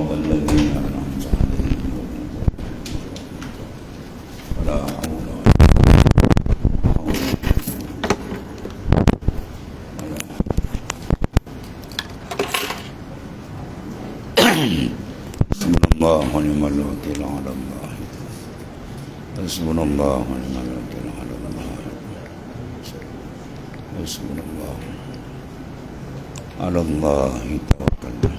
صراط الذين أنعمت عليهم ولا حول ولا حسبنا الله ونعم الوكيل على الله حسبنا الله ونعم الوكيل على الله حسبنا الله على الله توكلنا.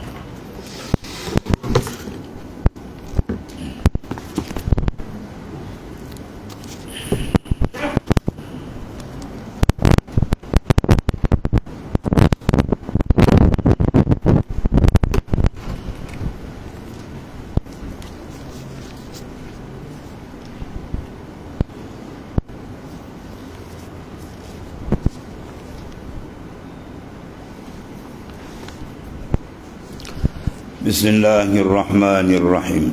بسم الله الرحمن الرحيم.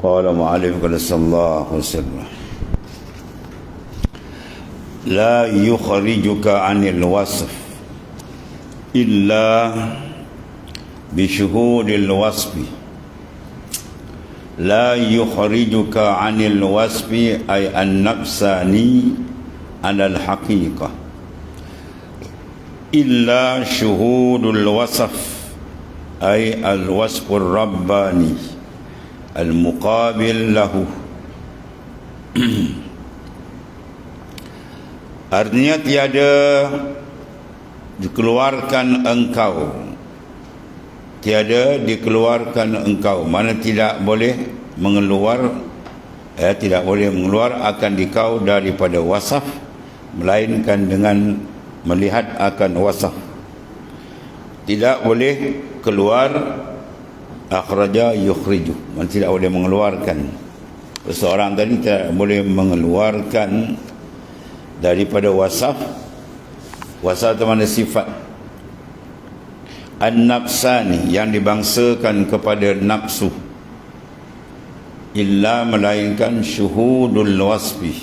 قال معلم قال صلى الله عليه وسلم لا يخرجك عن الوصف إلا بشهود الوصف. لا يخرجك عن الوصف أي النفساني على الحقيقة إلا شهود الوصف أي الوصف الرباني المقابل له. Artinya tiada dikeluarkan engkau, tiada dikeluarkan engkau, mana tidak boleh mengeluar, tidak boleh mengeluar akan dikau daripada wasaf, melainkan dengan melihat akan wasaf. Tidak boleh keluar akhraja yukhriju, tidak boleh mengeluarkan. Seseorang tadi tidak boleh mengeluarkan daripada wasaf. Wasaf itu mana sifat an-nafsani yang dibangsakan kepada nafsu, illa melainkan syuhudul wasfi,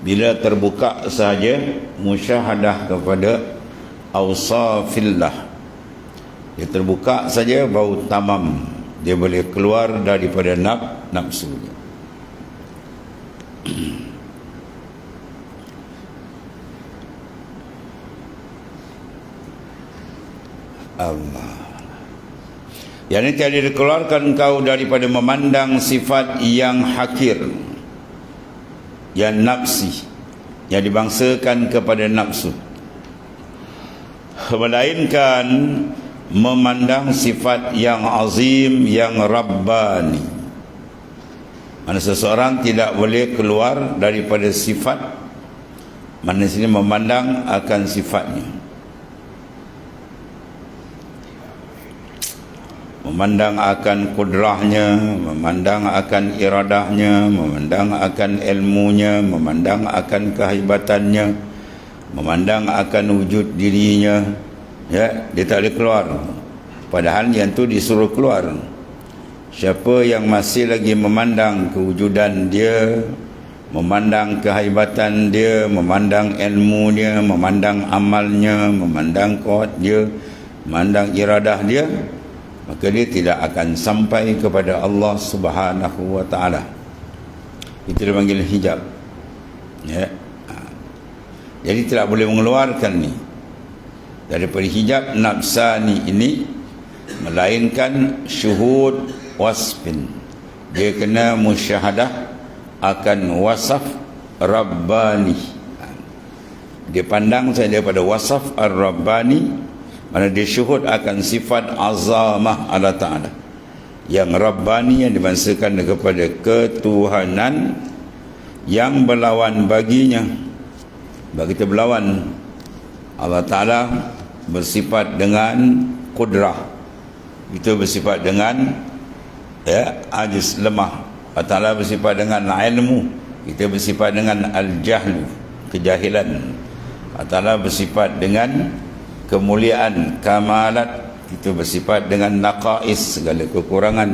bila terbuka sahaja musyahadah kepada awsafillah, dia terbuka saja baru tamam, dia boleh keluar daripada nafsu. Allah. Yang ini tiada dikeluarkan kau daripada memandang sifat yang hakir, yang nafsi, yang dibangsakan kepada nafsu, melainkan memandang sifat yang azim, yang rabbani. Mana seseorang tidak boleh keluar daripada sifat, mana sini memandang akan sifatnya, memandang akan kudrahnya, memandang akan iradahnya, memandang akan ilmunya, memandang akan kehebatannya, memandang akan wujud dirinya. Ya, dia tak boleh keluar, padahal yang tu disuruh keluar. Siapa yang masih lagi memandang kewujudan dia, memandang kehebatan dia, memandang ilmu dia, memandang amalnya, memandang kuat dia, memandang iradah dia, maka dia tidak akan sampai kepada Allah Subhanahu wa ta'ala. Itu dipanggil hijab. Ya. Jadi tidak boleh mengeluarkan ni daripada hijab nafsani ini, melainkan syuhud wasfin, dia kena musyahadah akan wasaf rabbani. Dia pandang saja daripada wasaf ar-rabbani, mana dia syuhud akan sifat azamah Allah Ta'ala, yang rabbani, yang dibangsakan kepada ketuhanan, yang berlawan baginya. Bagi kita berlawan, Allah Ta'ala bersifat dengan kudrah, kita bersifat dengan ajiz, lemah. Allah Ta'ala bersifat dengan ilmu, kita bersifat dengan al-jahlu, kejahilan. Allah Ta'ala bersifat dengan kemuliaan, kamalat, kita bersifat dengan naqais, segala kekurangan.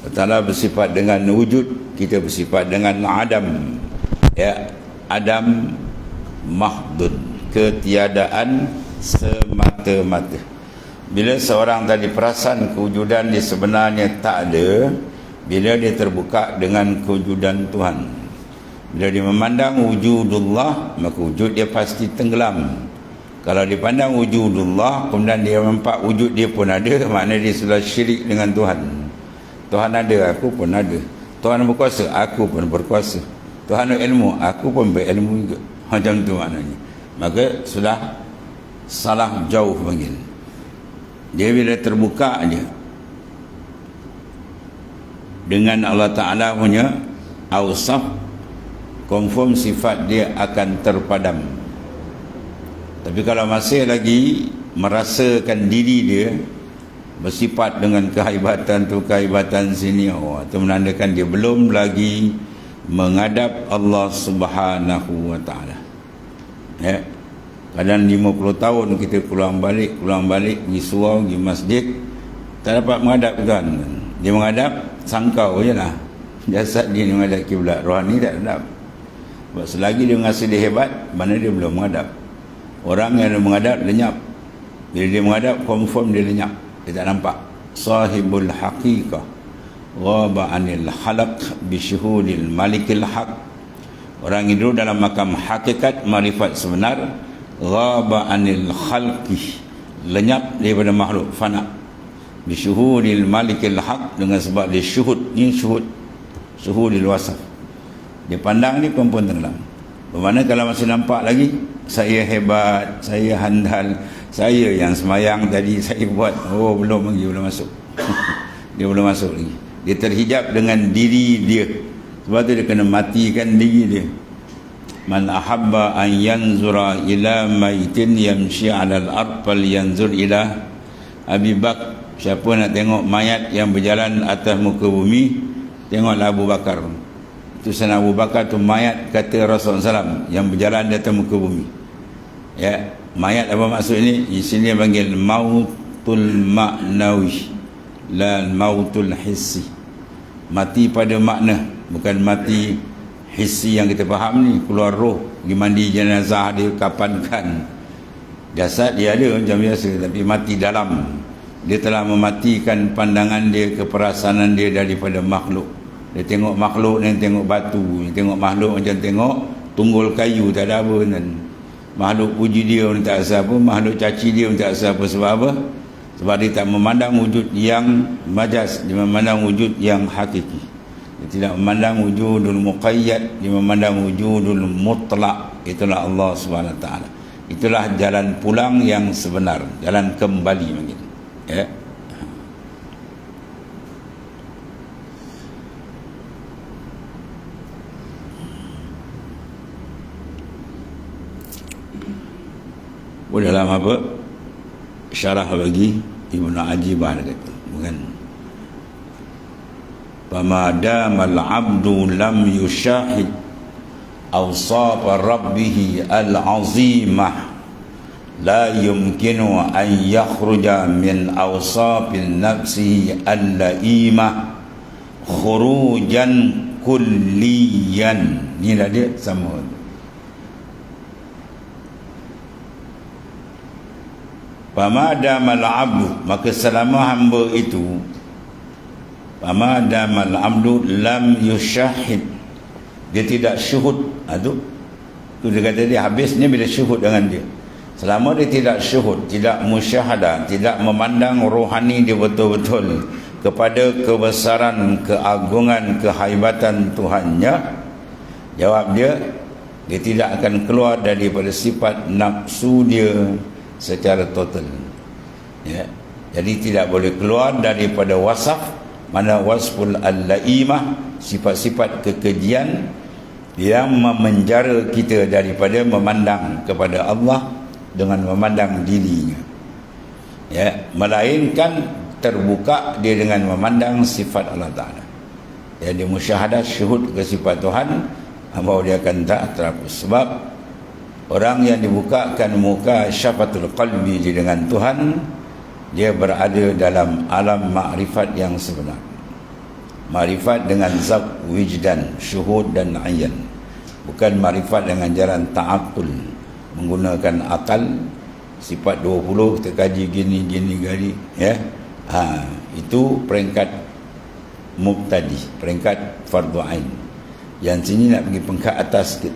Allah Ta'ala bersifat dengan wujud, kita bersifat dengan adam, adam mahdud, ketiadaan semata-mata. Bila seorang tadi perasan kewujudan dia sebenarnya tak ada, bila dia terbuka dengan kewujudan Tuhan. Bila dia memandang wujudullah, maka wujud dia pasti tenggelam. Kalau dia pandang wujudullah, kemudian dia nampak wujud dia pun ada, maknanya dia sudah syirik dengan Tuhan. Tuhan ada, aku pun ada. Tuhan berkuasa, aku pun berkuasa. Tuhan ada ilmu, aku pun berilmu juga. Macam tu maknanya. Maka sudah salah jauh panggil. Dia bila terbuka aja dengan Allah Ta'ala punya awsaf, confirm sifat dia akan terpadam. Tapi kalau masih lagi merasakan diri dia bersifat dengan kehebatan tu, kehebatan sini, itu menandakan dia belum lagi menghadap Allah Subhanahu wa Ta'ala. Ya. Kadang 50 tahun kita pulang balik pergi surau, pergi masjid, tak dapat menghadap Tuhan. Dia menghadap sangkau je lah, jasad dia menghadap kiblat, rohani tak hadap. Sebab selagi dia merasa dia hebat, mana dia belum menghadap. Orang yang menghadap lenyap. Bila dia menghadap, confirm dia lenyap, dia tak nampak. Sahibul haqiqah ghaba anil khalaq bisyuhudil malikil haq. Orang itu dalam makam hakikat marifat sebenar, ghaba anil khalqi, lenyap daripada makhluk, fana. Bisyuhudil malikil haq, dengan sebab dia syuhud. Ni syuhudil wasaf, dia pandang ni pun tenggelam. Bermakna kalau masih nampak lagi, saya hebat, saya handal, saya yang semayang tadi saya buat, belum lagi, belum masuk. Dia belum masuk lagi. Dia terhijab dengan diri dia. Sebab tu dia kena matikan diri dia. Man ahabba an yanzura ila maitin yamshi 'alal ard falyanzur ila Abi Bakar. Siapa nak tengok mayat yang berjalan atas muka bumi, tengoklah Abu Bakar. Itu sana Abu Bakar tu mayat, kata Rasulullah SAW, yang berjalan di atas muka bumi. Ya, mayat apa maksud ini? Di sini panggil mautul ma'nawi, la mautul hissi. Mati pada makna, bukan mati hissi yang kita faham ni, keluar roh, pergi mandi jenazah dia, kapankan. Jasad dia ada macam biasa, tapi mati dalam. Dia telah mematikan pandangan dia, keperasanan dia daripada makhluk. Dia tengok makhluk ni, tengok batu, dia tengok makhluk macam tengok tunggul kayu, tak ada apa kan. Makhluk puji dia pun tak rasa apa, makhluk caci dia pun tak rasa apa. Sebab apa? Sebab dia tak memandang wujud yang majas, dia memandang wujud yang hakiki. Dia tidak memandang wujudul muqayyad, dia memandang wujudul mutlak. Itulah Allah SWT. Itulah jalan pulang yang sebenar, jalan kembali mungkin. Ya. Boleh dalam apa? Syarah bagi Ibnu Ajibah kata, bukan. Fama damal abdu lam yushahid awsaf rabbih al-azimah la yumkinu an yakhruja min awsafin nafsihi al-laimah khurujan kulliyan. Inilah dia sama. Famadamal abdu, maka selama hamba itu, famadamal abdu lam yushahid, dia tidak syuhud. Tu dia kata dia habisnya bila syuhud dengan dia. Selama dia tidak syuhud, tidak musyahadah, tidak memandang rohani dia betul-betul kepada kebesaran, keagungan, kehebatan Tuhannya, jawab dia tidak akan keluar daripada sifat nafsu dia secara total. Ya. Jadi tidak boleh keluar daripada wasaf, mana wasful al-laimah, sifat-sifat kekejian yang memenjara kita daripada memandang kepada Allah dengan memandang dirinya. Ya, melainkan terbuka dia dengan memandang sifat Allah Ta'ala. Ya, dia musyahadah, syuhud ke sifat Tuhan, bahawa dia akan tak terhapus. Sebab orang yang dibukakan muka syafatul qalbi dengan Tuhan, dia berada dalam alam makrifat yang sebenar. Makrifat dengan zat wijdan, syuhud dan ayan. Bukan makrifat dengan jalan ta'akul, menggunakan akal, sifat 20 kita kaji gini ya. Itu peringkat mubtadi, peringkat fardu ain. Yang sini nak pergi peringkat atas sikit,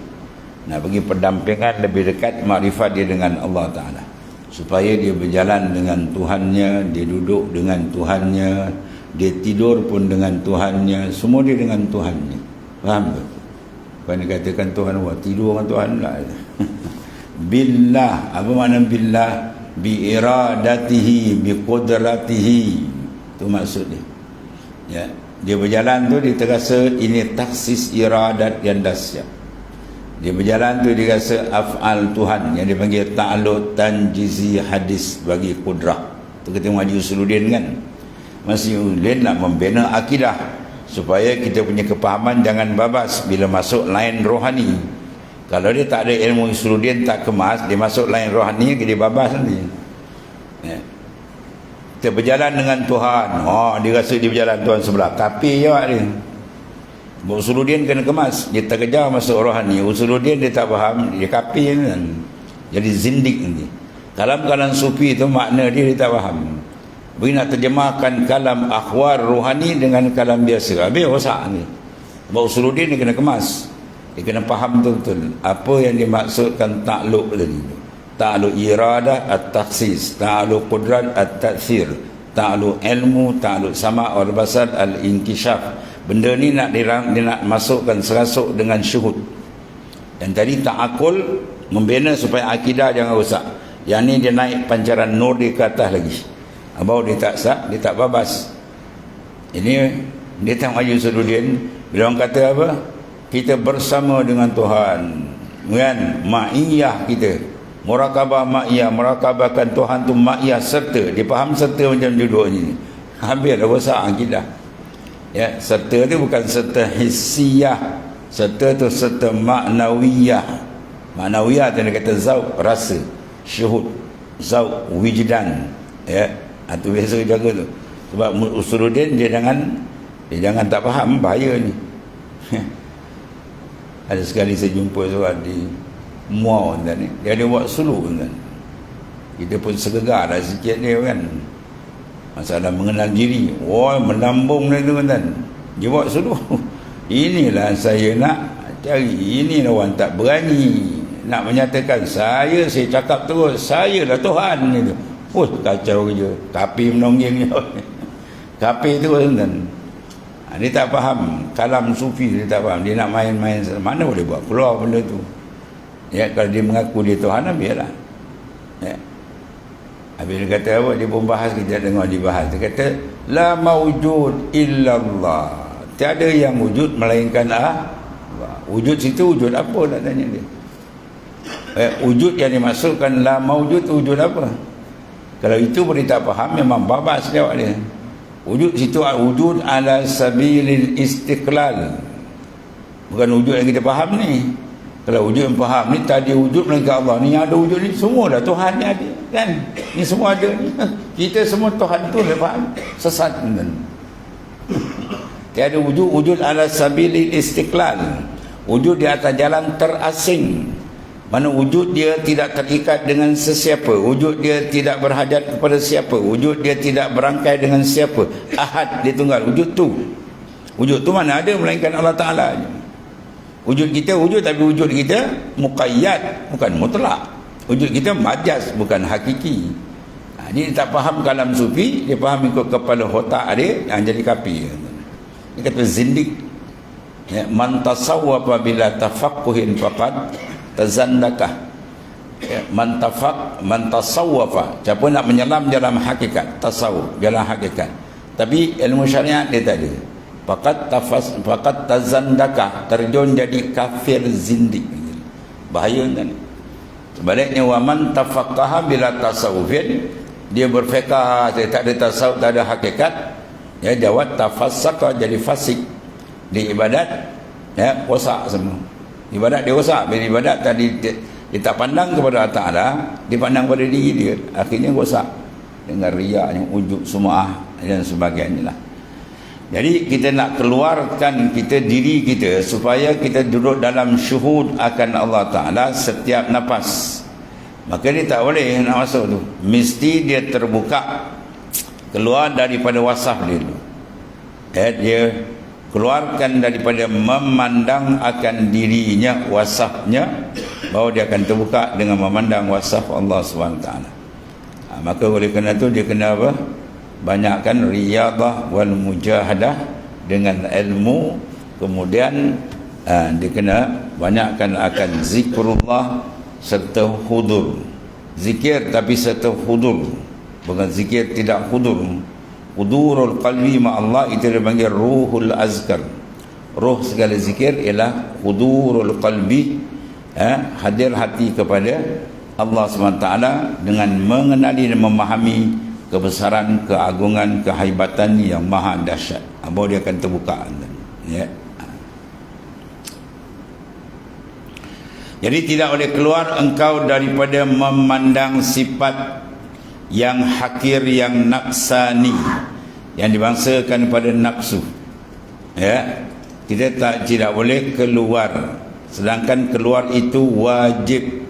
nak pergi pendampingan lebih dekat makrifat dia dengan Allah Ta'ala, supaya dia berjalan dengan Tuhannya, dia duduk dengan Tuhannya, dia tidur pun dengan Tuhannya, semua dia dengan Tuhannya. Faham tak? Bukan dia katakan Tuhan, wah tidur dengan Tuhan lah. Billah, apa makna billah? Bi iradatihi, bi qudratihi, itu maksud dia. Ya, dia berjalan tu dia terasa ini taksis iradat yang dahsyat. Dia berjalan tu dia rasa af'al Tuhan yang dipanggil ta'alluq tanjizi hadis bagi kudrah. Tu kita mengaji Usuluddin kan. Masih Usuluddin nak membina akidah supaya kita punya kepahaman jangan babas bila masuk lain rohani. Kalau dia tak ada ilmu Usuluddin, tak kemas, dia masuk lain rohani, dia babas nanti. Ya. Kita berjalan dengan Tuhan. Dia rasa dia berjalan Tuhan sebelah. Kapi jawab dia. Usuluddin kena kemas. Dia terkejar masuk rohani. Usuluddin dia tak faham, dia kapi kan. Jadi zindik nanti. Kalam-kalam sufi itu makna dia tak faham. Bagi nak terjemahkan kalam akhwar rohani dengan kalam biasa, habis rosak ni. Sebab Usuluddin dia kena kemas. Dia kena faham betul-betul apa yang dimaksudkan ta'alluq tadi. Ta'alluq iradah at-takhsis, ta'alluq qudrat at-ta'thir, ta'alluq ilmu, ta'alluq sama' wal basar al-inkishaf. Benda ni nak dia nak masukkan serasuk dengan syuhud. Dan tadi ta'akul membina supaya akidah jangan rosak. Yang ni dia naik pancaran nur di ke atas lagi. Abang dia tak sah, dia tak babas. Ini dia tak maju Usuluddin. Bila orang kata apa? Kita bersama dengan Tuhan, kan? Ma'iyah kita, murakabah ma'iyah, murakabahkan Tuhan tu ma'iyah serta. Dia faham serta macam duduk ni. Habis dah rosak akidah. Ya, serta tu bukan serta hissiyah. Serta tu serta maknawiyah. Maknawiyah tu dia kata zauq, rasa, syuhud, zauq, wijdan. Ya, itu biasa jaga tu. Sebab Usuluddin dia jangan tak faham, bahaya ni. Ada sekali saya jumpa seorang di Muar ni, dia ada buat suluk kan. Kita pun segegar dah sikit dia kan. Masalah mengenal diri. Melambung dia tu kan. Dia buat suluk. Inilah saya nak cari. Inilah orang tak berani nak menyatakan saya cakap terus saya lah Tuhan ni tu. Kacau kerja. Kapi menongging dia. Kapi terus kan. Dia tak faham kalam sufi, dia tak faham. Dia nak main-main, mana boleh buat keluar benda tu. Ya, kalau dia mengaku dia Tuhan, biarlah. Ya. Habis dia kata apa? Dia pun bahas, kita dengar dia bahas. Dia kata la maujud illallah, tiada yang wujud melainkan Allah. Wujud situ wujud apa nak tanya dia. Wujud yang dimaksudkan la maujud, wujud apa? Kalau itu boleh tak faham, memang babas jawab dia. Wujud situ wujud ala sabilil istiqlal. Bukan wujud yang kita faham ni. Kalau wujud yang faham ni tadi wujud melainkan Allah. Ni yang ada wujud ni semua dah Tuhan ni ada kan. Ni semua ada ni. Kita semua Tuhan tu dah faham. Sesat kan. Tiada wujud ala sabilil istiqlal. Wujud di atas jalan terasing. Mana wujud dia tidak terikat dengan sesiapa, wujud dia tidak berhajat kepada siapa, wujud dia tidak berangkai dengan siapa. Ahad, dia tunggal. Wujud tu mana ada melainkan Allah Ta'ala. Wujud kita wujud, tapi wujud kita muqayyad, bukan mutlak. Wujud kita majaz, bukan hakiki. Dia tak faham kalam sufi, dia faham ikut kepala otak dia, yang jadi kapi. Dia kata zindik. Man tasawwafa bila tafaqquhin faqad tazandakah. Man tasawwafa, siapa nak menyelam dalam hakikat, tasawuf dalam hakikat, tapi ilmu syariat dia tak ada, faqat tazandakah, terjun jadi kafir zindik. Bahaya kan. Sebaliknya wa man tafaqqaha bila tasawufin, dia berfiqah, dia tak ada tasawuf, tak ada hakikat, ya jawab tafassaqa, jadi fasik di ibadat, ya rosak semua. Ibadat dia rosak. Bila ibadat tadi dia tak pandang kepada Allah Ta'ala, dia pandang pada diri dia, akhirnya rosak dengan riak yang ujub sum'ah dan sebagainya lah. Jadi kita nak keluarkan kita diri kita supaya kita duduk dalam syuhud akan Allah Ta'ala setiap nafas. maka dia tak boleh nak masuk tu. Mesti dia terbuka, keluar daripada wasaf dia dulu. Dia keluarkan daripada memandang akan dirinya, wasafnya, bahawa dia akan terbuka dengan memandang wasaf Allah SWT. Maka oleh kerana itu dia kena apa? Banyakkan riyadah wal mujahadah dengan ilmu. Kemudian dia kena banyakkan akan zikrullah serta hudur. Zikir tapi serta hudur, bukan zikir tidak hudur. Hudurul qalbi ma Allah itu dipanggil ruhul azkar. Ruh segala zikir ialah hudurul qalbi, hadir hati kepada Allah SWT dengan mengenali dan memahami kebesaran, keagungan, kehebatan yang maha dahsyat. Bahawa dia akan terbuka. Ya. Jadi tidak boleh keluar engkau daripada memandang sifat yang hakir, yang nafsani, yang dibangsakan pada nafsu. Ya, kita tidak boleh keluar. Sedangkan keluar itu wajib.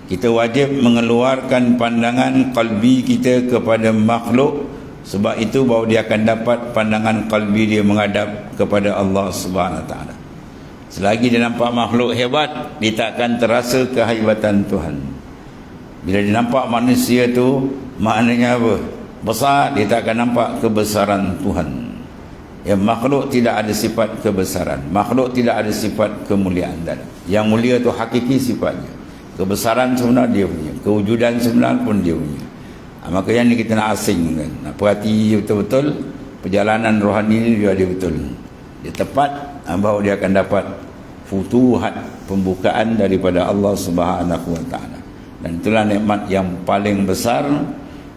Kita wajib mengeluarkan pandangan qalbi kita kepada makhluk. Sebab itu bahawa dia akan dapat pandangan qalbi dia menghadap kepada Allah SWT. Selagi dia nampak makhluk hebat, dia tak akan terasa kehebatan Tuhan. Bila dia nampak manusia tu, maknanya apa? Besar, dia tak akan nampak kebesaran Tuhan. Ya, makhluk tidak ada sifat kebesaran. Makhluk tidak ada sifat kemuliaan. Yang mulia tu hakiki sifatnya. Kebesaran sebenar dia punya, kewujudan sebenar pun dia punya. Maka yang ni kita nak asingkan, nak perhati betul-betul perjalanan rohani ni dia ada betul. Dia tepat, bahawa dia akan dapat futuhat, pembukaan daripada Allah Subhanahu Wa Taala. Dan itulah nikmat yang paling besar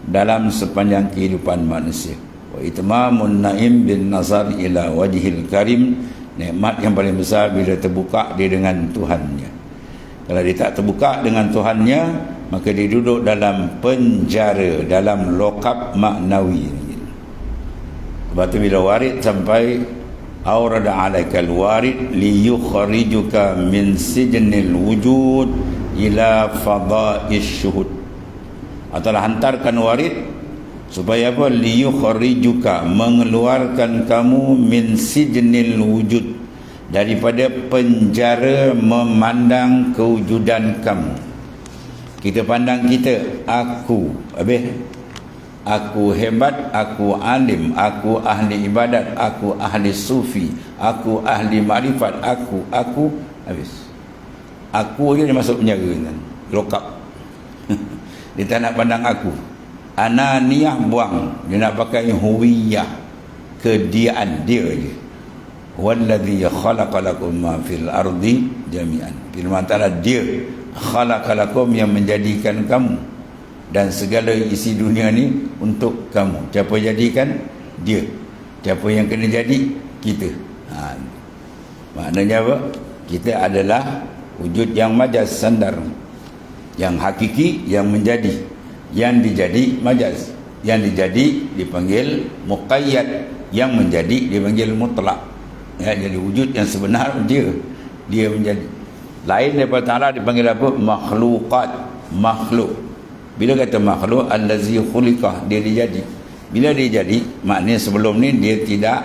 dalam sepanjang kehidupan manusia. Wa itmamun naim bin nazar ila wajhil karim. Nikmat yang paling besar bila terbuka dia dengan Tuhannya. Kalau dia tak terbuka dengan Tuhannya, maka dia duduk dalam penjara, dalam lokap maknawi. Sebab tu bila warid sampai awrada alaikal warid liyukhrijuka min sijnil wujud ila fadaish syuhud. Atau hantarkan warid supaya apa? Liyukhrijuka, mengeluarkan kamu min sijnil wujud, daripada penjara memandang kewujudan kamu. Kita pandang kita, aku, aku hebat, aku alim, aku ahli ibadat, aku ahli sufi, aku ahli makrifat, aku, habis. Aku je dia masuk penjara kan, lokap. Dia tak nak pandang aku. Ananiyah buang, dia nak pakai huwiyah, kediaan dia je. Walladhi khalaqalakum ma fil ardi jami'an. Firman Ta'ala, dia khalaqalakum, yang menjadikan kamu dan segala isi dunia ni untuk kamu. Siapa jadikan? Dia. Siapa yang kena jadi? Kita. Maknanya apa? Kita adalah wujud yang majaz, sandar. Yang hakiki, yang menjadi. Yang dijadi majaz. Yang dijadi dipanggil muqayyad. Yang menjadi dipanggil mutlak. Ya, jadi wujud yang sebenar dia menjadi. Lain daripada Ta'ala dipanggil apa? Makhluqat, makhluk. Bila kata makhluk, allazi khuliqah, dia dijadi. Bila dia jadi, maknanya sebelum ni dia tidak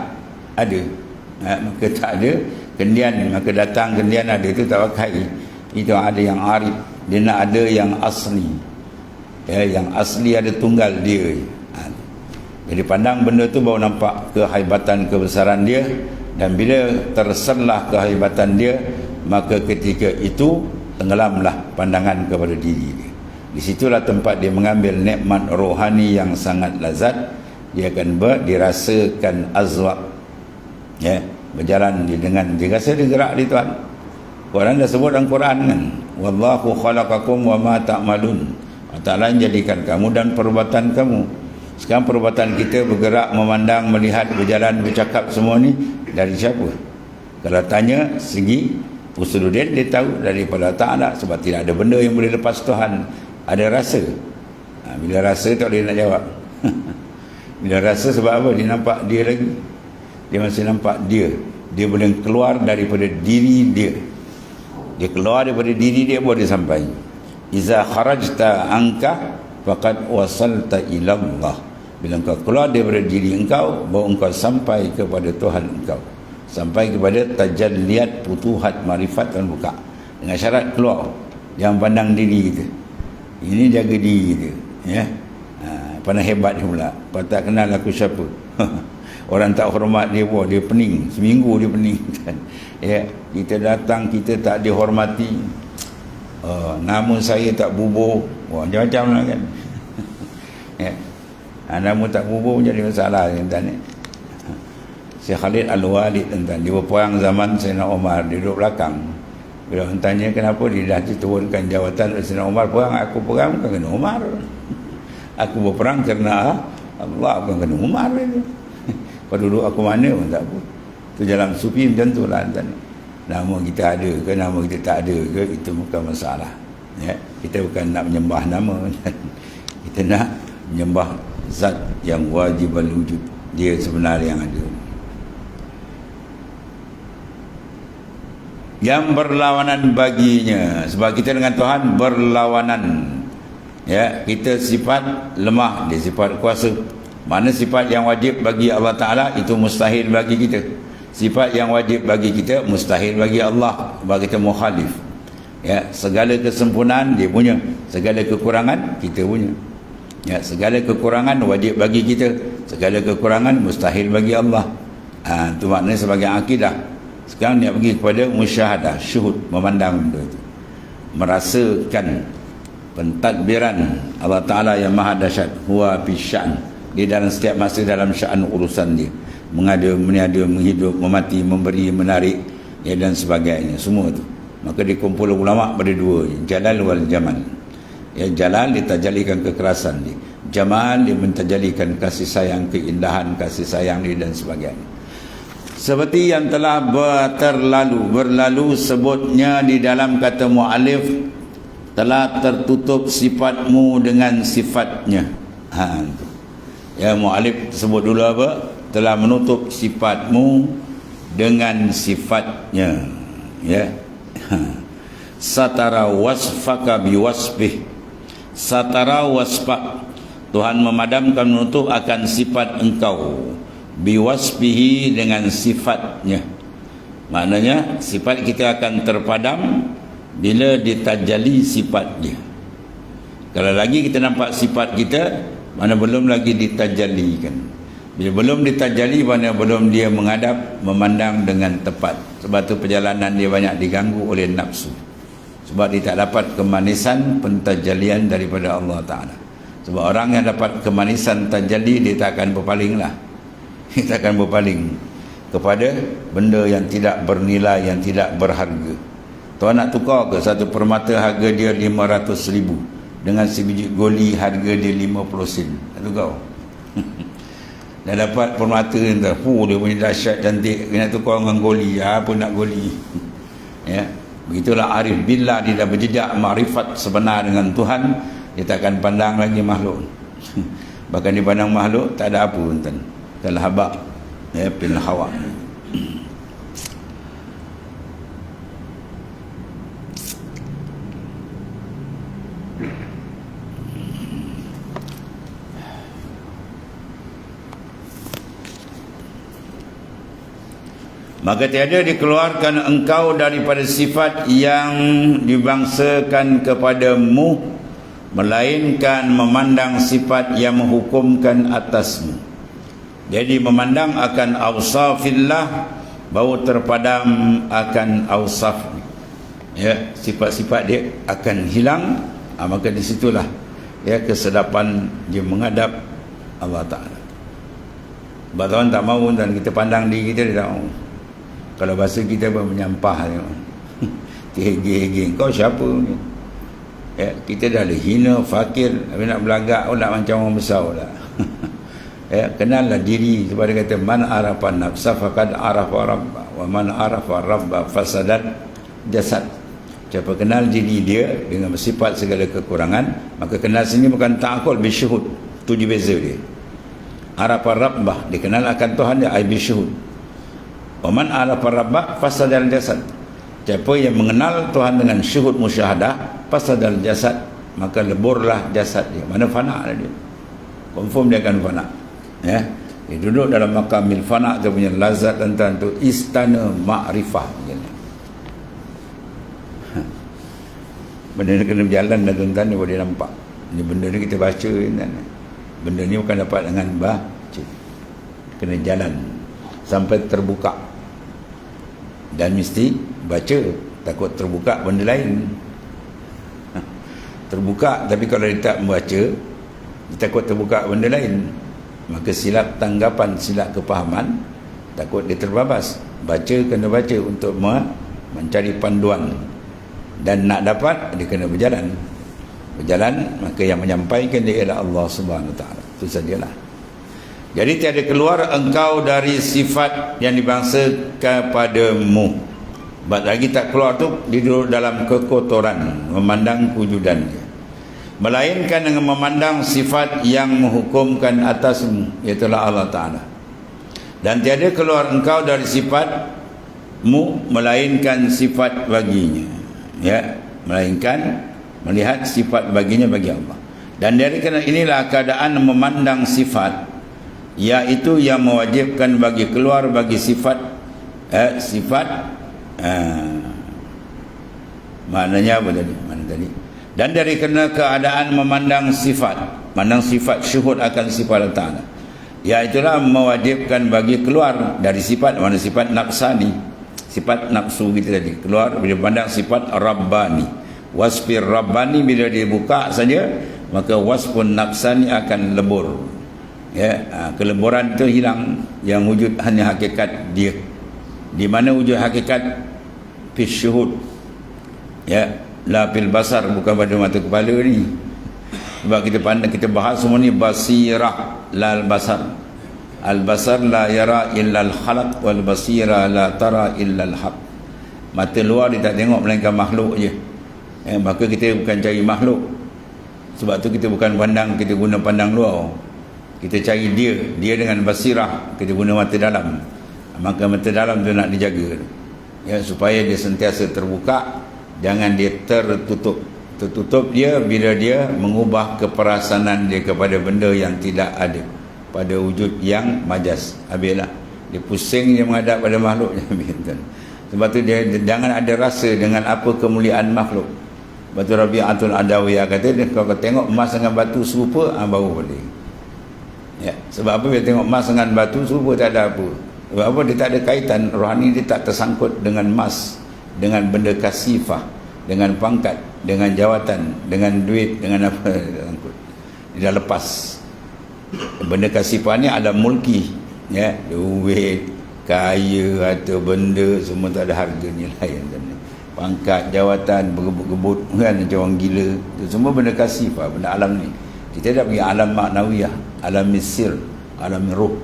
ada. Maka tak ada kendian, maka datang kendian ada, itu tak pakai. Itu ada yang arif, dia nak ada yang asli. Ya, yang asli ada tunggal dia. Jadi pandang benda tu baru nampak kehebatan, kebesaran dia. Dan bila terserlah kehebatan dia, maka ketika itu tenggelamlah pandangan kepada diri dia. Di situlah tempat dia mengambil nikmat rohani yang sangat lazat. Dia akan dirasakan azwaq. Ya, berjalan dia dengan, dia rasa dia gerak di Tuhan. Quran dah sebut dalam Quran kan, wallahu khalaqakum wa ma ta'malun. Allah Ta'ala jadikan kamu dan perbuatan kamu. Sekarang perbuatan kita bergerak, memandang, melihat, berjalan, bercakap, semua ni dari siapa? Kalau tanya segi usuluddin, dia tahu daripada Ta'ala. Sebab tidak ada benda yang boleh lepas Tuhan. Ada rasa. Bila rasa tak boleh nak jawab. Bila rasa sebab apa? Dia nampak dia lagi. Dia masih nampak dia. Dia boleh keluar daripada diri dia. Dia keluar daripada diri dia baru dia sampai. iza kharajta anka faqad wasalta ila Allah. Bila engkau keluar daripada diri engkau, bahawa engkau sampai kepada Tuhan engkau, sampai kepada tajalliat putuhat marifat dan buka. Dengan syarat keluar, jangan pandang diri kita. Ini jaga diri kita, ya. Pandang hebat pula, tak kenal aku siapa. Orang tak hormat dia pun, dia pening, seminggu dia pening. Ya, kita datang, kita tak dihormati. Nama saya tak bubur, macam-macam lah kan. Ya. Nama tak bubur jadi masalah tuan-tuan. Syekh Khalid Al-Walid tuan-tuan, dia berperang zaman Sayyidina Umar, dia duduk belakang. Bila orang tanya kenapa dia dah diturunkan jawatan oleh Sayyidina Umar, perang, aku perang bukan kena Umar. Aku berperang kerana Allah, bukan kena Umar. Kau duduk aku mana pun tak apa. Itu jalan sufi macam tu lah tuan. Nama kita ada ke, nama kita tak ada ke, itu bukan masalah. Ya, kita bukan nak menyembah nama. Kita nak menyembah zat yang wajib wujud, dia sebenarnya yang ada. Yang berlawanan baginya, sebab kita dengan Tuhan berlawanan. Ya, kita sifat lemah, dia sifat kuasa. Mana sifat yang wajib bagi Allah Ta'ala, itu mustahil bagi kita. Sifat yang wajib bagi kita mustahil bagi Allah, bagi kita mukhalif. Ya, segala kesempurnaan dia punya, segala kekurangan kita punya. Ya, segala kekurangan wajib bagi kita, segala kekurangan mustahil bagi Allah. Itu maknanya sebagai akidah. Sekarang dia pergi kepada musyahadah, syuhud, memandang benda itu, merasakan pentadbiran Allah Ta'ala yang maha dahsyat, huwa fi sya'n, dia dalam setiap masa dalam sya'an urusan dia, mengada, meniada, menghidup, memati, memberi, menarik, ya, dan sebagainya, semua itu. Maka dikumpul ulama pada dua, jalal wal jamal. Ya, jalal ditajalikan kekerasan dia, jamal dia mentajalikan kasih sayang, keindahan kasih sayang dia dan sebagainya. Seperti yang telah berlalu sebutnya di dalam kata mu'alif, telah tertutup sifatmu dengan sifatnya. Ya, mu'alif sebut dulu apa? Telah menutup sifatmu dengan sifatnya. Ya. Satara wasfaka biwasbih. Satara wasfak, Tuhan memadamkan, menutup akan sifat engkau, biwasbihi, dengan sifatnya. Maknanya sifat kita akan terpadam bila ditajali sifat dia. Kalau lagi kita nampak sifat kita, mana belum lagi ditajalikan. Bila belum ditajali, mana belum dia menghadap, memandang dengan tepat. Sebab tu perjalanan dia banyak diganggu oleh nafsu. Sebab dia tak dapat kemanisan pentajalian daripada Allah Ta'ala. Sebab orang yang dapat kemanisan tajali, dia tak akan berpaling lah. Kita akan berpaling kepada benda yang tidak bernilai, yang tidak berharga. Tuan nak tukar ke satu permata harga dia 500,000 dengan sebiji goli harga dia 50 sen? Tak tukar. Dah dapat permata ni, dia punya dahsyat cantik, nak tukar dengan goli, apa nak goli? Ya, begitulah arif billah, dia dah berjejak makrifat sebenar dengan Tuhan, dia tak akan pandang lagi makhluk. Bahkan dia pandang makhluk tak ada apa tuan. Kalhabak, ya, pil hawa. Maka tiada dikeluarkan engkau daripada sifat yang dibangsakan kepadamu, melainkan memandang sifat yang menghukumkan atasmu. Jadi memandang akan awsafillah, baru terpadam akan awsaf. Ya, sifat-sifat dia akan hilang. Maka disitulah, ya, kesedapan dia menghadap Allah Ta'ala. Sebab tak mahu dan kita pandang diri kita, dia tak mahu. Kalau bahasa kita pun menyampah, hege-hege, kau siapa ni? Ya, kita dah hina, fakir, tapi nak belagak nak macam orang besar lah. Ya, kenallah diri. Sebab dia kata, man arafa nafsa faqad arafa rabba, wa man arafa rabba fasadat jasad. Siapa kenal diri dia dengan bersifat segala kekurangan, maka kenal sini bukan ta'akul, bisyuhud. Itu je beza dia. Arafa rabbah, dia kenal akan Tuhan dia, bisyuhud. Wa man arafa rabba fasadat jasad. Siapa yang mengenal Tuhan dengan syuhud musyahadah, fasadal jasad, maka leburlah jasad dia. Mana fana dia, confirm dia akan fana. Ya, dia duduk dalam makamil fana, dia punya lazat dan tu istana ma'rifah. Benda ni kena berjalan dan tuan-tuan ni boleh nampak. Ni benda ni kita baca ni. Benda ni bukan dapat dengan baca, kena jalan sampai terbuka. Dan mesti baca, takut terbuka benda lain. Terbuka, tapi kalau dia tak membaca, dia takut terbuka benda lain, maka silap tanggapan, silap kepahaman, takut dia terbabas. Baca, kena baca untuk mencari panduan. Dan nak dapat, dia kena berjalan. Maka yang menyampaikan dia ialah Allah Subhanahu Wa Taala. Itu sajalah. Jadi tiada keluar engkau dari sifat yang dibangsa kepadamu. Sebab lagi tak keluar tu, dia duduk dalam kekotoran, memandang kewujudan dia. Melainkan dengan memandang sifat yang menghukumkan atasmu, iaitulah Allah Ta'ala. Dan tiada keluar engkau dari sifatmu, melainkan sifat baginya. Ya, melainkan melihat sifat baginya bagi Allah. Dan dari kerana inilah keadaan memandang sifat, iaitu yang mewajibkan bagi keluar bagi sifat maknanya apa tadi? Mana tadi? Dan dari kerana keadaan memandang sifat, memandang sifat syuhud akan sifat Allah Ta'ala, iaitulah mewajibkan bagi keluar dari sifat, mana sifat nafsani, sifat nafsu kita tadi, keluar bila pandang sifat Rabbani. Wasfir Rabbani bila dia buka saja, maka wasfun nafsani akan lebur. Ya, keleburan itu hilang, yang wujud hanya hakikat dia. Di mana wujud hakikat fi syuhud, ya, la fil basar, bukan pada mata kepala ni. Sebab kita pandang, kita bahas semua ni basirah lal basar. Al basar la yara illa al khalaq, wal basira la tara illa al haq. Mata luar dia tak tengok melainkan makhluk je. Maka kita bukan cari makhluk. Sebab tu kita bukan pandang, kita guna pandang luar. Kita cari dia dengan basirah, kita guna mata dalam. Maka mata dalam tu nak dijaga, ya, supaya dia sentiasa terbuka, jangan dia tertutup dia bila dia mengubah keperasanan dia kepada benda yang tidak ada, pada wujud yang majas. Habislah dia pusing, dia menghadap pada makhluk. Sebab tu dia jangan ada rasa dengan apa kemuliaan makhluk. Batu Rabi'atul Adawiyah kata, dia kalau tengok emas dengan batu serupa, baru boleh. Ya, sebab apa? Bila tengok emas dengan batu serupa, tak ada apa. Sebab apa? Dia tak ada kaitan rohani, dia tak tersangkut dengan emas, dengan benda kasifah, dengan pangkat, dengan jawatan, dengan duit, dengan apa tersangkut. Dia dah lepas. Benda kasifah ni ada mulki, ya, duit, kaya atau benda semua tak ada harganya lain. Pangkat, jawatan, bergebut-gebut kan, macam orang gila. Itu semua benda kasifah, benda alam ni. Kita dah pergi alam maknawiyah, alam sir, alam ruh,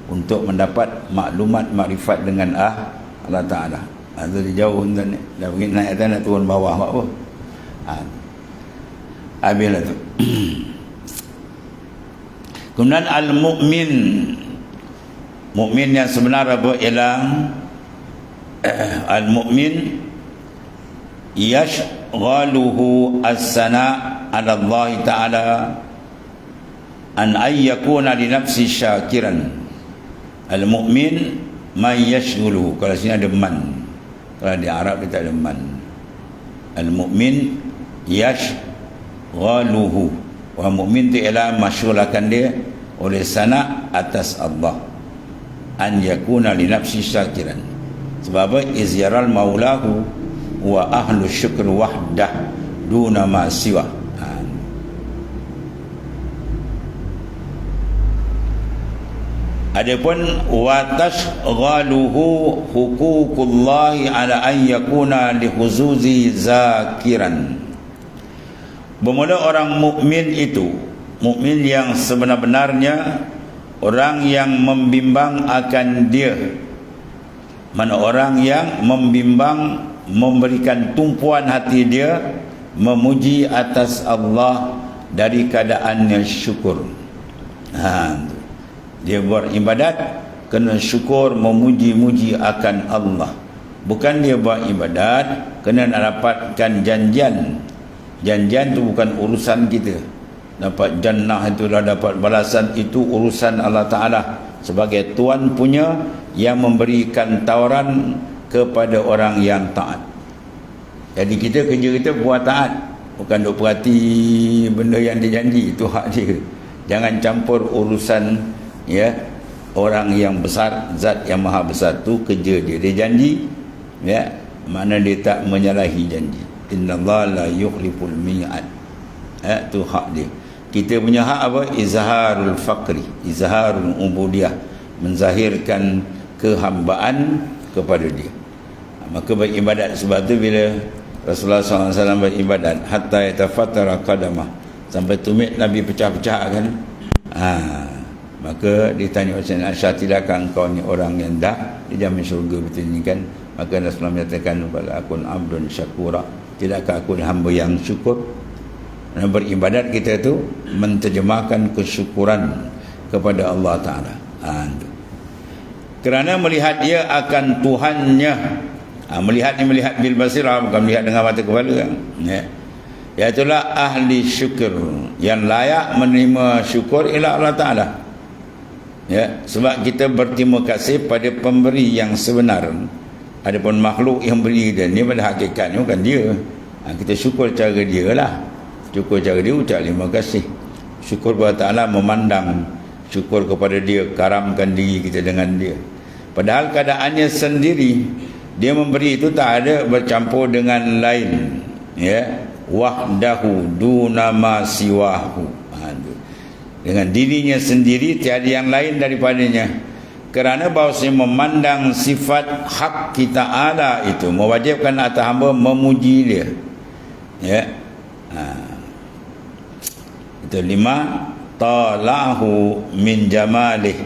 untuk mendapat maklumat makrifat dengan Allah Ta'ala. Itu dia jauh ni, dah pergi naik atas, nak turun bawah buat apa. Habislah tu. Kemudian al-mu'min, mukmin yang sebenar apa ialah al-mu'min yashghaluhu as-sana' ala Allah Ta'ala an ayyakuna li nafsi syakiran. Al-mu'min man yashghuluhu, kalau sini ada man, kalau di Arab dia tak ada man. Al-mu'min yashghaluhu, orang mukmin tu ialah masyghulkan dia oleh sana' atas Allah, an yakuna li nafsi syakiran. Sebab apa? Izyaral maulahu wa ahlu syukr wahdah duna ma siwa. Adapun wa tashghaluhu huququllahi ala an yakuna li huzuzi zakiran. Bermula orang mukmin itu, mukmin yang sebenar-benarnya, orang yang membimbang akan dia. Mana orang yang membimbang, memberikan tumpuan hati dia memuji atas Allah dari keadaannya syukur. Dia buat ibadat kena syukur, memuji-muji akan Allah. Bukan dia buat ibadat kena nak dapatkan janjian, Janjian tu bukan urusan kita. Dapat jannah itulah, dapat balasan, itu urusan Allah Ta'ala sebagai Tuhan punya yang memberikan tawaran kepada orang yang taat. Jadi kita kerja kita buat taat, bukan duk perhati benda yang dia janji, itu hak dia. Jangan campur urusan ya orang yang besar, zat yang maha besar, tu kerja dia. Dia janji ya, mana dia tak menyalahi janji. Innallaha la yukhliful mi'ad. Tu hak dia. Kita punya hak apa? Izharul faqri, izharul ubudiyah, menzahirkan kehambaan kepada dia. Maka beribadat. Sebab tu bila Rasulullah SAW beribadat, hatta yatafattara qadamah, sampai tumit Nabi pecah-pecah kan. Maka ditanya oleh Aisyah, tidakkah engkau ni orang yang dah dijamin syurga betul ni kan? Maka Rasulullah menyatakan, bal akun abdun syakura, tidakkah aku hamba yang syukur? Dan beribadat kita tu menterjemahkan kesyukuran kepada Allah Ta'ala. Kerana melihat dia akan Tuhannya. Melihat ni melihat bil basirah, bukan melihat dengan mata kepala. Iaitulah ahli syukur, yang layak menerima syukur ialah Allah Ta'ala. Sebab kita berterima kasih pada pemberi yang sebenar. Adapun makhluk yang beri dia ni pada hakikatnya bukan dia. Kita syukur cara dia lah. Syukur cara dia, ucap terima kasih. Syukur kepada Ta'ala, memandang. Syukur kepada dia, karamkan diri kita dengan dia. Padahal keadaannya sendiri, dia memberi itu tak ada bercampur dengan lain. Wahdahu dunama siwahu. Dengan dirinya sendiri, tiada yang lain daripadanya. Kerana bahawasanya memandang sifat hak kita ada itu mewajibkan atas hamba memuji dia. Itu 5, talahu min jamalih,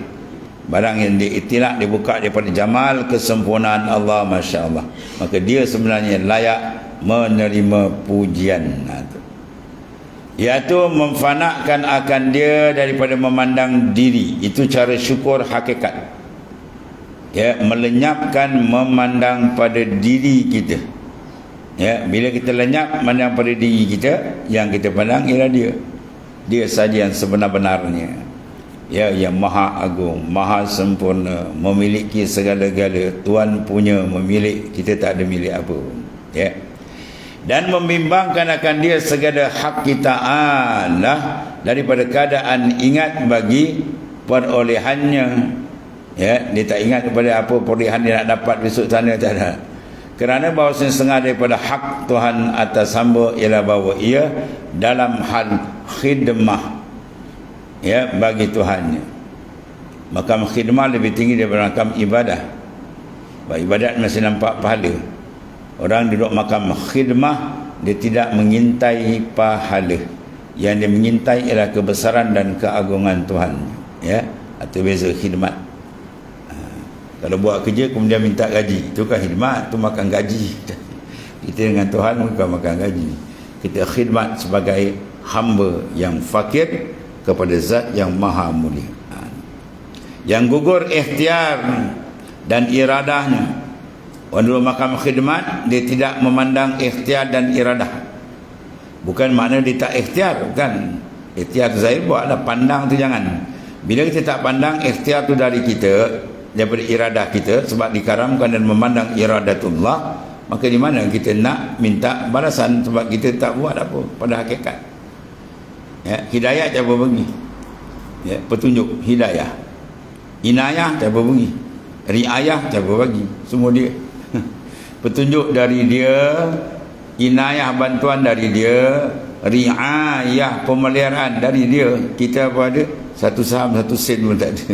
barang yang diiktilak, dibuka daripada jamal kesempurnaan Allah, Masya Allah, maka dia sebenarnya layak menerima pujian. Iaitu memfanakkan akan dia daripada memandang diri. Itu cara syukur hakikat. Melenyapkan memandang pada diri kita. Bila kita lenyap memandang pada diri kita, yang kita pandang ialah dia. Dia saja yang sebenar-benarnya, yang maha agung, maha sempurna, memiliki segala-gala. Tuhan punya memilik, kita tak ada milik apa. Dan membimbangkan akan dia segala hak kita daripada keadaan ingat bagi perolehannya. Dia tak ingat kepada apa perolehan dia nak dapat besok sana, tak ada. Kerana bahawasanya setengah daripada hak Tuhan atas hamba ialah bahawa ia dalam hal khidmah bagi Tuhannya. Makam khidmah lebih tinggi daripada makam ibadah. Ibadat masih nampak pahala. Orang duduk makam khidmah, dia tidak mengintai pahala. Yang dia mengintai ialah kebesaran dan keagungan Tuhan. Atau beza khidmat. Kalau buat kerja kemudian minta gaji, itu kan khidmat, itu makan gaji. Kita dengan Tuhan bukan makan gaji. Kita khidmat sebagai hamba yang fakir kepada zat yang maha mulia. Yang gugur ikhtiar dan iradahnya. Orang dulu makam khidmat, dia tidak memandang ikhtiar dan iradah. Bukan makna dia tak ikhtiar, bukan. Ikhtiar tu zahir, buatlah, pandang tu jangan. Bila kita tak pandang ikhtiar tu dari kita, daripada iradah kita, sebab dikaramkan dan memandang iradatullah, maka di mana kita nak minta balasan, sebab kita tak buat apa pada hakikat. Hidayah siapa bagi? Petunjuk, hidayah. Inayah siapa bagi? Riayah siapa bagi? Semua dia. Petunjuk dari dia, inayah bantuan dari dia, riayah pemeliharaan dari dia. Kita apa ada? Satu saham, satu sen pun tak ada.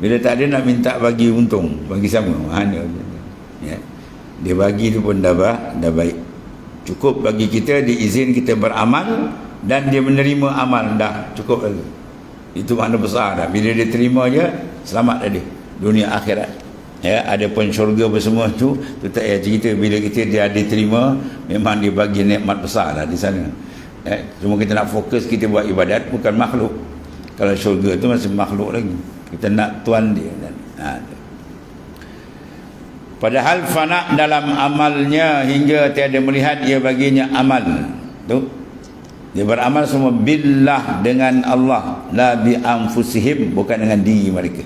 Bila tak ada nak minta bagi untung, bagi sama. Dia bagi tu pun dah baik. Cukup bagi kita, diizin kita beramal, dan dia menerima amal, dah cukup lagi. Itu makna besar dah. Bila dia terima je, selamat dah dia, dunia akhirat. Ada pun syurga bersemua tu tak payah cerita. Bila dia diterima, memang dia bagi nikmat besar lah di sana. Cuma kita nak fokus, kita buat ibadat, bukan makhluk. Kalau syurga tu masih makhluk lagi. Kita nak Tuhan dia. Padahal fana dalam amalnya hingga tiada melihat ia baginya amal. Tu dia beramal semua billah, dengan Allah, la bi anfusihim, bukan dengan diri mereka.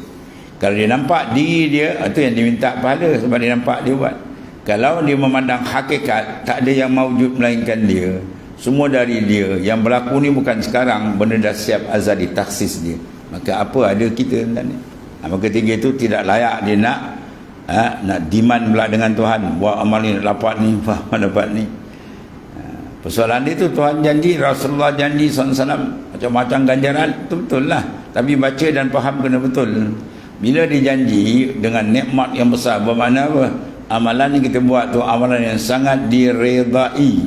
Kalau dia nampak diri dia, itu yang diminta pahala sebab dia nampak dia buat. Kalau dia memandang hakikat, tak ada yang maujud melainkan dia, semua dari dia, yang berlaku ni bukan sekarang, benda dah siap azali taksis dia, maka apa ada kita sebenarnya. Maka ketiga itu tidak layak dia nak demand pula dengan Tuhan, buat amal ni nak dapat ni, dapat ni. Persoalan dia tu, Tuhan janji, Rasulullah janji SAW, macam-macam ganjaran, betul-betul lah, tapi baca dan faham kena betul. Bila dia janji dengan nikmat yang besar, bermakna apa? Amalan yang kita buat tu amalan yang sangat diredai,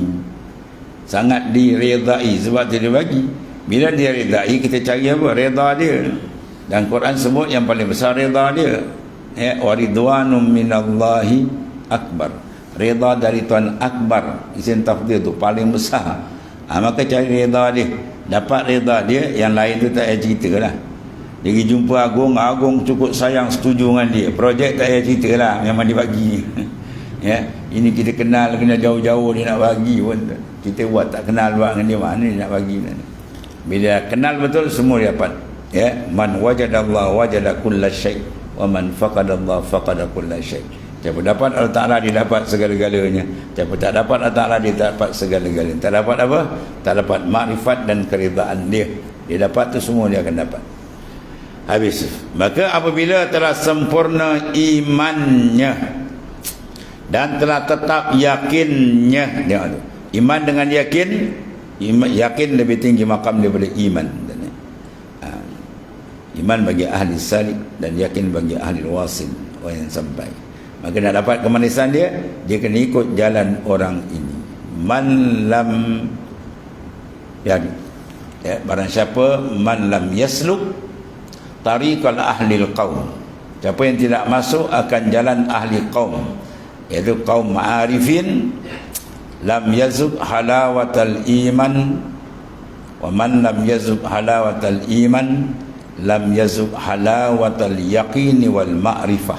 sangat diredai, sebab dia bagi. Bila dia redai, kita cari apa? Reda dia. Dan Quran sebut yang paling besar reda dia, wa ridwanum minallahi akbar, reda dari Tuhan akbar, isim tafdhil tu paling besar. Maka cari reda dia, dapat reda dia, yang lain tu tak payah cerita lah. Dia pergi jumpa Agung, Agung cukup sayang, setuju dengan dia, projek tak payah cerita lah, memang dia bagi. Ya, ini kita kenal jauh-jauh, dia nak bagi pun kita buat tak kenal buat dengan dia, mana dia nak bagi. Bila kenal betul, semua dia dapat. Ya, man wajadallah wajada kulla syai', wa man faqadallah faqada kulla syai'. Siapa dapat Allah Ta'ala, dia dapat segala-galanya. Siapa tak dapat Allah Ta'ala, dia tak dapat segala-galanya. Tak dapat apa? Tak dapat makrifat dan keridaan dia. Dia dapat tu semua dia akan dapat. Habis. Maka apabila telah sempurna imannya dan telah tetap yakinnya, dia iman dengan yakin, yakin lebih tinggi makam daripada iman. Iman bagi ahli salik dan yakin bagi ahli wasil, orang yang sampai. Maka nak dapat kemanisan dia kena ikut jalan orang ini. Man lam barang siapa man lam yasluk tariqal ahli qaum, siapa yang tidak masuk akan jalan ahli qaum, iaitu kaum ma'arifin, lam yazuk halawatal iman, wa man lam yazuk halawatal iman lam yazuk halawatal yaqini wal ma'rifah.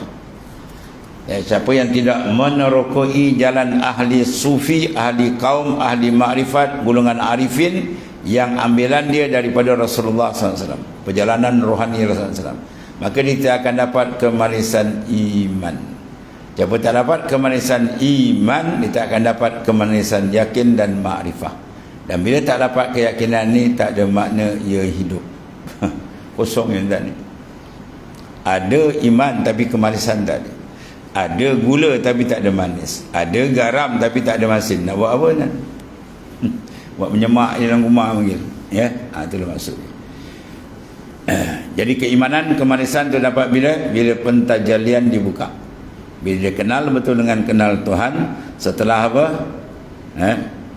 Siapa yang tidak menerokoi jalan ahli sufi, ahli kaum, ahli ma'rifat, golongan arifin yang ambilan dia daripada Rasulullah SAW, perjalanan rohani Rasulullah SAW, maka dia akan dapat kemanisan iman. Siapa tak dapat kemanisan iman, dia akan dapat kemanisan yakin dan ma'rifah. Dan bila tak dapat keyakinan ni, tak ada makna ia hidup. Kosong yang tadi. Ada iman tapi kemanisan tak ada. Ada gula tapi tak ada manis. Ada garam tapi tak ada masin. Nak buat apa kan? Buat menyemak dalam rumah mungkin. Ya, itulah maksud. Jadi keimanan, kemanisan tu dapat bila pentajalian dibuka. Bila dia kenal betul dengan kenal Tuhan, setelah apa?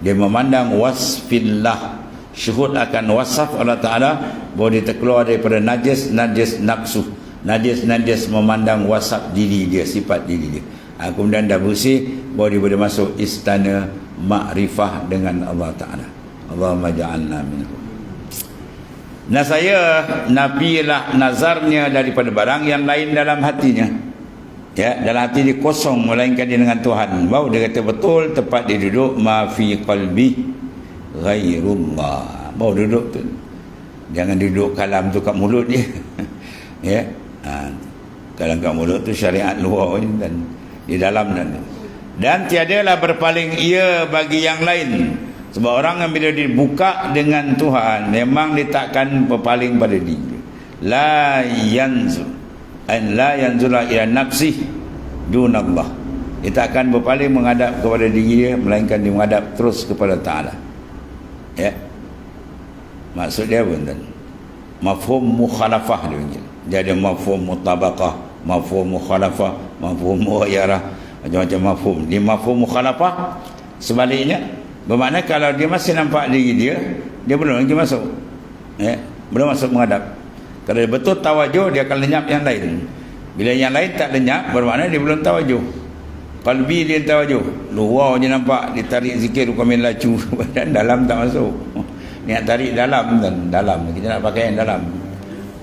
Dia memandang wasfillah, syuhud akan wasaf Allah Ta'ala, bahawa dia terkeluar daripada najis nafsu, najis memandang wasaf diri dia, sifat diri dia. Kemudian dah bersih, bahawa dia boleh masuk istana makrifah dengan Allah Ta'ala. Allahumma ja'alna minhum. Nah, saya nafilah nazarnya daripada barang yang lain dalam hatinya. Ya, dalam hati dia kosong, melainkan dia dengan Tuhan. Baru dia kata betul, tepat dia duduk ma fi qalbi ghairullah. Baru duduk tu. Jangan duduk kalam tu kat mulut dia. Ya. Kalam kat mulut tu syariat luar dan di dalam dan tiadalah berpaling ia bagi yang lain. Sebab orang yang bila dibuka dengan Tuhan, memang dia takkan berpaling pada diri. La yanzul an la yanzula ila nafsi dunallah. Dia tak akan berpaling menghadap kepada diri dia, melainkan dia menghadap terus kepada Ta'ala. Ya. Maksud dia apa tuan? Mafhum mukhalafah dia panggil. Dia ada mafhum mutabaqah, mafhum mukhalafah, mafhum mughayarah, macam-macam mafhum. Di mafhum mukhalafah sebaliknya, bermakna kalau dia masih nampak diri dia belum lagi masuk. Ya, belum masuk menghadap. Kalau dia betul tawajuh, dia akan lenyap yang lain. Bila yang lain tak lenyap, bermakna dia belum tawajuh. Qalbi dia tawajuh, luar je nampak, dia tarik zikir kamil laju, dan dalam tak masuk. Dia nak tarik dalam, dan dalam kita nak pakai yang dalam.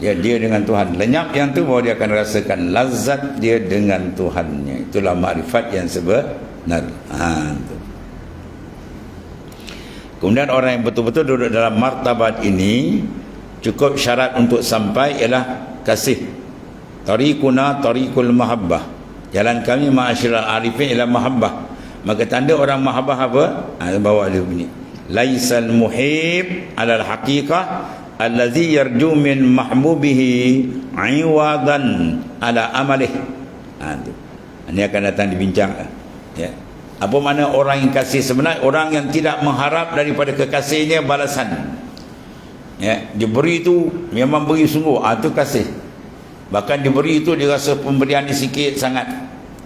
Dia dengan Tuhan. Lenyap yang tu, bahawa dia akan rasakan lazat dia dengan Tuhannya. Itulah makrifat yang sebenar. Kemudian orang yang betul-betul duduk dalam martabat ini, cukup syarat untuk sampai ialah kasih. Tariquna tariqul mahabbah. Jalan kami ma'asyiral arifin ialah mahabbah. Maka tanda orang mahabbah apa? Bawa dia bunyi. Laisal muhib alal haqiqah allazi yarju min mahbubihi iwadan ala amalih. Ini akan datang dibincang. Ya. Apa makna orang yang kasih sebenar? Orang yang tidak mengharap daripada kekasihnya balasan. Ya, diberi itu memang beri sungguh, itu kasih. Bahkan diberi itu dia rasa pemberian ni sikit sangat,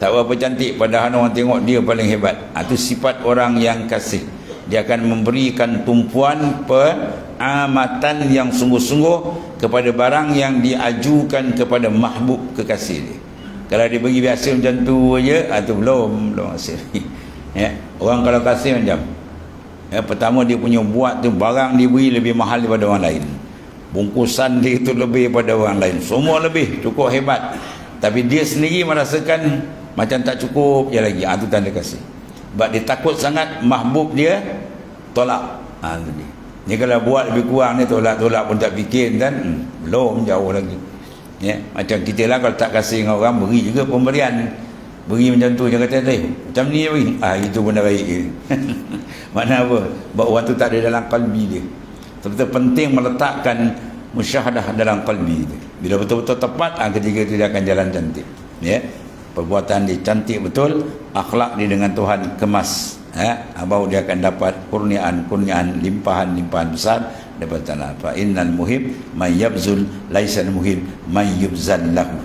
tak berapa cantik, padahal orang tengok dia paling hebat. Itu sifat orang yang kasih. Dia akan memberikan tumpuan pengamatan yang sungguh-sungguh kepada barang yang diajukan kepada mahbub kekasih dia. Kalau dia bagi biasa macam tu aja, itu belum hasil. Ya, orang kalau kasih macam, ya, pertama dia punya buat tu barang dia beri lebih mahal daripada orang lain. Bungkusan dia itu lebih daripada orang lain. Semua lebih, cukup hebat. Tapi dia sendiri merasakan macam tak cukup je lagi. Itu tanda kasih. Sebab dia takut sangat mahbub dia tolak. Ni kalau buat lebih kurang ni tolak pun tak fikir kan, belum, jauh lagi. Ya, macam kita lah kalau tak kasih dengan orang, beri juga pemberian. Beri macam tu, dia kata macam ni beri. Itu benda baik. Mana apa? Sebab orang tu tak ada dalam kalbi dia. Betul-betul penting meletakkan musyahadah dalam kalbi dia. Bila betul-betul tepat, ketika itu dia akan jalan cantik. Ya, perbuatan dia cantik betul, akhlak dia dengan Tuhan kemas. Baru dia akan dapat kurniaan, limpahan besar daripada tanah. Fa innal muhib may yabzul laisal muhib may yubzal lahu.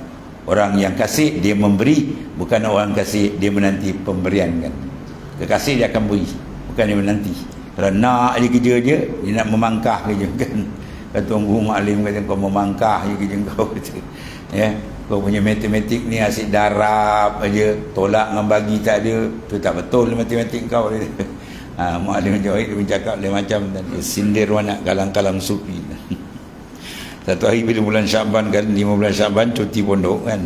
Orang yang kasih dia memberi, bukan orang kasih dia menanti pemberian kan. Kekasih dia akan beri, bukan dia menanti. Kalau nak je kerja je, dia nak memangkah kerja kan. Kata guru maklim kata kau memangkah je kerja kau kata. Ya, kau punya matematik ni asyik darab aja, tolak dengan bagi tak ada. Tu tak betul matematik kau dia. Maklim Jawid dia bercakap lain macam tadi. Sindir anak kalang-kalang sufi. Satu hari bila bulan Syaban kan, 5 bulan Syaban cuti pondok kan.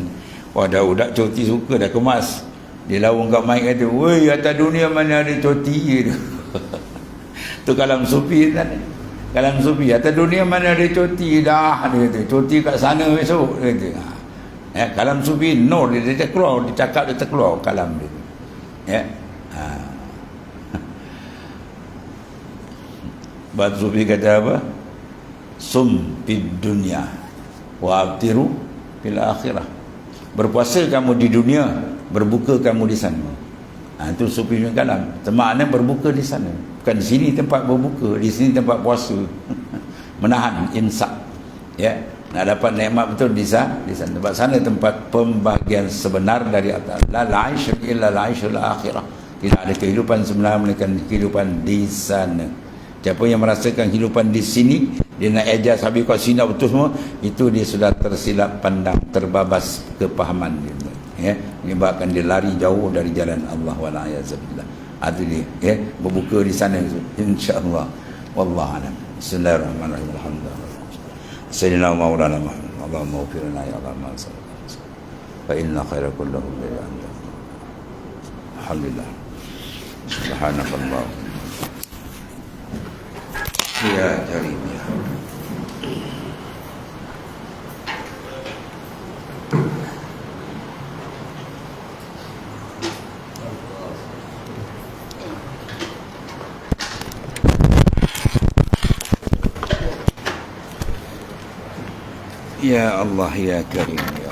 Wah, budak cuti suka dah kemas. Dia lawung kat mic kata, "Woi, atas dunia mana ada cuti je." Tu kalam sufi kan. Kalam sufi, atas dunia mana ada cuti dah, dia kata. Cuti kat sana besok dia kata. Ya, kalam sufi no, dia terkeluar, dia cakap dia terkeluar kalam dia. Ya. Bat sufi kata apa? Sum fid dunya wa abtiru fil akhirah. Berpuasa kamu di dunia, berbuka kamu di sana. Itu sufi punya kalam. Maknanya berbuka di sana. Bukan di sini tempat berbuka, di sini tempat puasa. Menahan imsak. Ya, nak dapat nikmat betul di sana. Sebab sana tempat pembahagian sebenar dari Allah. La aish illa aishul akhirah. Tidak ada kehidupan sebenar melainkan kehidupan di sana. Siapa yang merasakan kehidupan di sini, dia nak ejaz habis kat sini betul semua, itu dia sudah tersilap pandang, terbabas kepahaman dia. Ya, menyebabkan dia lari jauh dari jalan Allah wala yazabillah. Itu dia, ya, berbuka di sana insya-Allah. Wallahu a'lam. Bismillahirrahmanirrahim. Alhamdulillah. Sayyidina Maulana Muhammad. Allahumma ighfir lana ya Allah ma sallallahu. Fa inna khaira kullahu bi anta. Alhamdulillah. Subhanallah. Ya Karim ya. Ya Allah ya Karim ya.